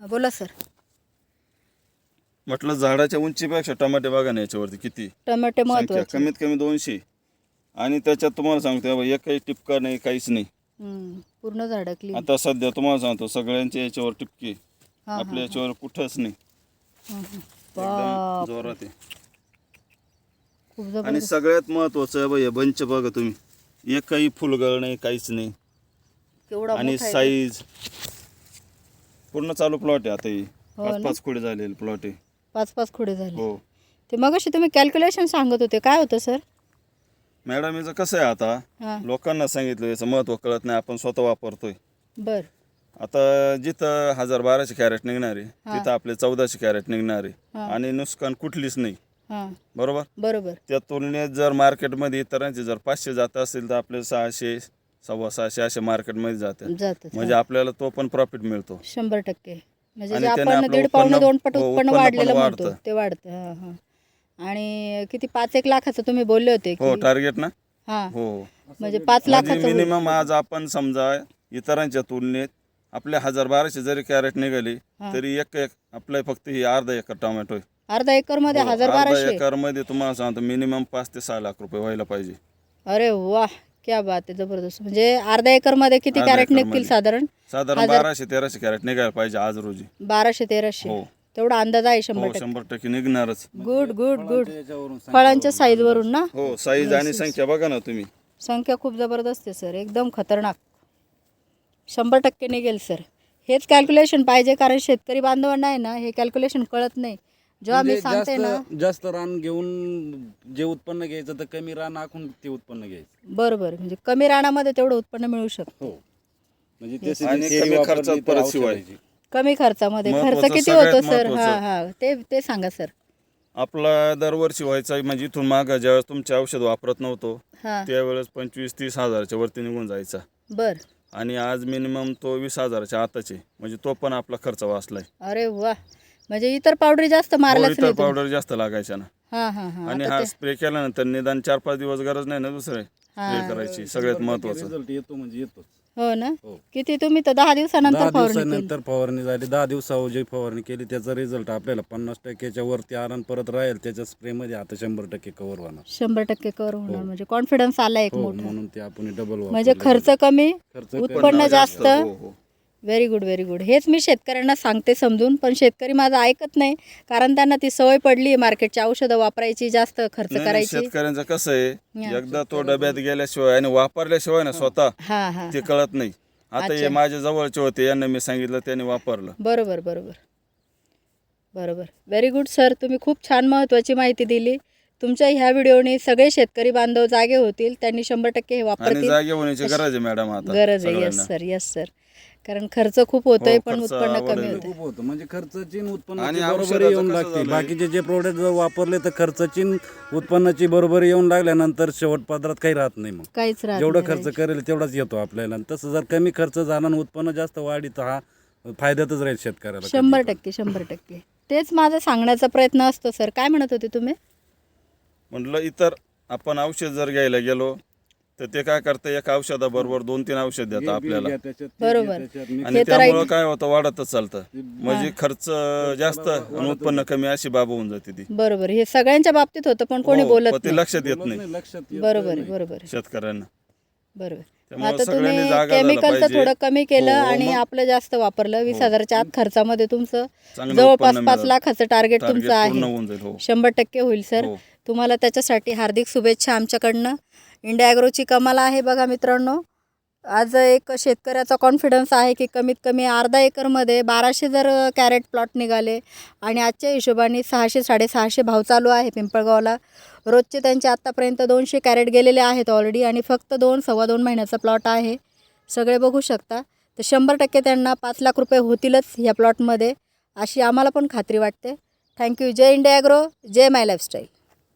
बोला सर. म्हटलं झाडाच्या उंचीपेक्षा टमाटे बघा ना याच्यावरती किती टमाटे संख्या, महत्वाचे. कमीत कमी 200. आणि त्याच्यात तुम्हाला सांगतो एकही टिपका नाही, काहीच नाही. पूर्ण झाड क्लीन. आता सध्या तुम्हाला सांगतो सगळ्यांच्या याच्यावर टिपके, आपल्या याच्यावर कुठंच नाही. एकदम जोरात आहे. खूप आणि जबरदस्त. सगळ्यात महत्वाचं आहे बाई बंच बघा तुम्ही, एकही फुलगळ नाही, काहीच नाही. केवढा आणि मोठा आहे. साईज पूर्ण चालू प्लॉट आहे. आता ही हो 5-5 खोडे झालेले प्लॉट आहे. 5-5 खोडे झाले. हो ते मगाशी तुम्ही कॅल्क्युलेशन सांगत होते, काय होतं सर? मॅडम, याचं कसं आहे आता हां. लोकांना सांगितलं याचं महत्त्व कळत नाही, आपण स्वतः वापरतोय. बर. आता जिथं 1000-1200 कॅरेट निघणार आहे तिथं आपले 1400 कॅरेट निघणार आहे. आणि नुकसान कुठलीच नाही. हां. बरोबर. बरोबर. त्या तुलनेत जर मार्केटमध्ये इतरांचे जर 500 जात असेल तर आपले 600, 650 असे मार्केटमध्ये जातात. म्हणजे आपल्याला तो पण प्रॉफिट मिळतो 100%. म्हणजे आणि जे त्याने आपण आपलं 1.5-2 पट हो, उत्पन्न उत्पन्न वाढलेलं पण म्हणतो वाढतं. ते वाढतं. हां हां. आणि किती 5-1 लाखाचं तुम्ही बोलले होते हो की? टार्गेट ना. हां. हो म्हणजे 5 लाखाचं होईल. मिनिमम आज आपण समजा इतरांच्या तुलनेत आपले 1000-1200 जरी कॅरेट निघाले तरी एक आपलं फक्त ही अर्धा एकर टोमॅटो आहे. अर्धा एकर मध्ये हो, 1000-1200. अर्धा एकर मध्ये तुम्हाला सांगतो मिनिमम 5 ते 6 लाख रुपये व्हायला पाहिजे. अरे वाह, क्या बात आहे, जबरदस्त. म्हणजे अर्धा एकर मध्ये किती अर्धा कॅरेट एकरमध्ये. निघतील साधारण? 1200-1300 कॅरेट निघायला पाहिजे आज रोजी. 1200-1300. हो तेवढा अंदाज आहे हो 100%. 100% निघणारच. Good good good. फळांच्या साईज वरून ना. हो साईज आणि संख्या बघा ना तुम्ही. संख्या खूप जबरदस्त आहे सर, एकदम खतरनाक. 100% निघेल सर. हेच कॅल्क्युलेशन पाहिजे, कारण शेतकरी बांधवांना आहे ना हे कॅल्क्युलेशन कळत नाही. जेव्हा मी सांगते ना जास्त रान घेऊन जे उत्पन्न घ्यायचं तर कमी रान आखून ते उत्पन्न घ्यायचं. बरोबर, म्हणजे कमी रानामध्ये तेवढं उत्पन्न मिळू शकतं. हो, म्हणजे ते आणि शेती कमी वापरली खर्चात तर परत शिवाय. औषधाची. कमी खर्चामध्ये. खर्च महत्त्वाचं, किती सगळ्यात होतो सर? महत्त्वाचं. हां हां, ते सांगा सर. आपला दरवर्षी व्हायचा म्हणजे इथून मागं ज्यावेळेस तुमचे औषध वापरत नव्हतो हां. त्यावेळेस 25-30 हजाराच्या वरती निघून जायचा. बर. आणि आज मिनिमम तो 20 हजाराच्या आताचे, म्हणजे तो पण आपला खर्च वाचलाय. अरे वा, म्हणजे इतर पावडर जास्त मारलाच इतर नाही तुम्ही. पावडर जास्त लागायच्या ना. हां हां हां. आणि आता हा ते स्प्रे केल्यानंतर निदान 4-5 दिवस गरज नाही ना दुसरे स्प्रे करायची. सगळ्यात महत्वाचं. रिझल्ट येतो म्हणजे येतोच. हो ना. हो. किती तुम्ही तर 10 दिवसानंतर 10 फवारणी केली. दिवसानंतर फवारणी झाली, 10 दिवसावर जी फवारणी केली त्याचा रिझल्ट आपल्याला 50%च्या वरती आराम परत राहील. त्याच्या स्प्रेमध्ये आता 100% कव्हर होणार. 100% कव्हर होणार. म्हणजे कॉन्फिडन्स आला एक हो, मोठा. म्हणून ते आपण डबल म्हणजे खर्च कमी, उत्पन्न जास्त. हो हो. Very good very good. हेच मी शेतकऱ्यांना सांगते समजून, पण शेतकरी माझं ऐकत नाही, कारण त्यांना ती सवय पडली मार्केटची औषधं वापरायची, जास्त खर्च नाही, करायची. शेतकऱ्यांचं कसं आहे, एकदा तो डब्यात गेल्याशिवाय आणि वापरल्याशिवाय ना स्वतः हां हां. ते कळत नाही. आता हे माझ्या जवळचे होते, यांना मी सांगितलं, त्यांनी वापरलं. बरोबर बरोबर बरोबर. व्हेरी गुड सर, तुम्ही खूप छान महत्त्वाची माहिती दिली. तुमच्या ह्या व्हिडिओने सगळे शेतकरी बांधव जागे होतील, त्यांनी 100% हे आणि वापरतील. जागे होण्याची गरज आहे मॅडम आता गरज आहे. सगळ्यांना. Yes sir, yes sir. कारण खर्च खूप होतोय, हो, पण खर्च उत्पन्न आवडेल. कमी होतं. खूप होतं. म्हणजे खर्चाची आणि उत्पन्नाची आणि बरोबरी औषधाचं येऊन कसं लागते. झालंय? बाकीचे जे प्रोडक्ट जर वापरले तर खर्चाची आणि उत्पन्नाची बरोबरी येऊन लागल्यानंतर शेवट पदरात काही राहत नाही. मग काहीच राहत जेवढं नाही. खर्च करेल तेवढाच येतो आपल्याला. आणि तसं जर कमी खर्च झाला आणि उत्पन्न जास्त वाढी तर हा फायद्यातच राहील शेतकऱ्याला. 100%. तेच माझा सांगण्याचा प्रयत्न असतो सर. काय म्हणत होते तुम्ही? म्हटलं इतर आपण औषध जर घ्यायला गेलो तर ते काय करतं, एक औषधाबरोबर 2-3 औषध देतात आपल्याला. बरोबर. आणि त्यामुळं काय होतं, वाढतच चालतं. म्हणजे खर्च जास्त आणि उत्पन्न कमी अशी बाब होऊन जाते ती. बरोबर. हे सगळ्यांच्या बाबतीत होतं, पण कोणी हो, बोलत पण ते नाही. लक्षात येत नाही बरोबर आहे बरोबर आहे. शेतकऱ्यांना. बरोबर. त्यामुळे आता सगळ्यांनी तुम्ही जागा झालं केमिकलचं पाहिजे. थोडं कमी केलं हो, आणि मग आपलं जास्त वापरलं. 20,000च्या आत खर्चामध्ये तुमचं चांगलं जवळपास उत्पन्न 5 मिळालं. लाखाचं टार्गेट टार्गेट तुमचं पूर्ण आहे. होऊन जाईल. हो 100% होईल सर. हो. तुम्हाला त्याच्यासाठी हार्दिक शुभेच्छा आमच्याकडनं. इंडिया ॲग्रोची कमाल आहे बघा मित्रांनो. आज एक शेतकऱ्याचा कॉन्फिडन्स आहे की कमीत कमी अर्धा एकरमध्ये 1200 जर कॅरेट प्लॉट निघाले आणि आजच्या हिशोबाने 600-650 भाव चालू आहे पिंपळगावला. रोजचे त्यांचे आत्तापर्यंत 200 कॅरेट गेलेले आहेत ऑलरेडी, आणि फक्त 2-2.25 महिन्याचा प्लॉट आहे. सगळे बघू शकता. तर 100% त्यांना 5 लाख रुपये होतीलच ह्या प्लॉटमध्ये, अशी आम्हाला पण खात्री वाटते. थँक्यू. जय इंडिया ॲग्रो, जय माय लाईफस्टाईल.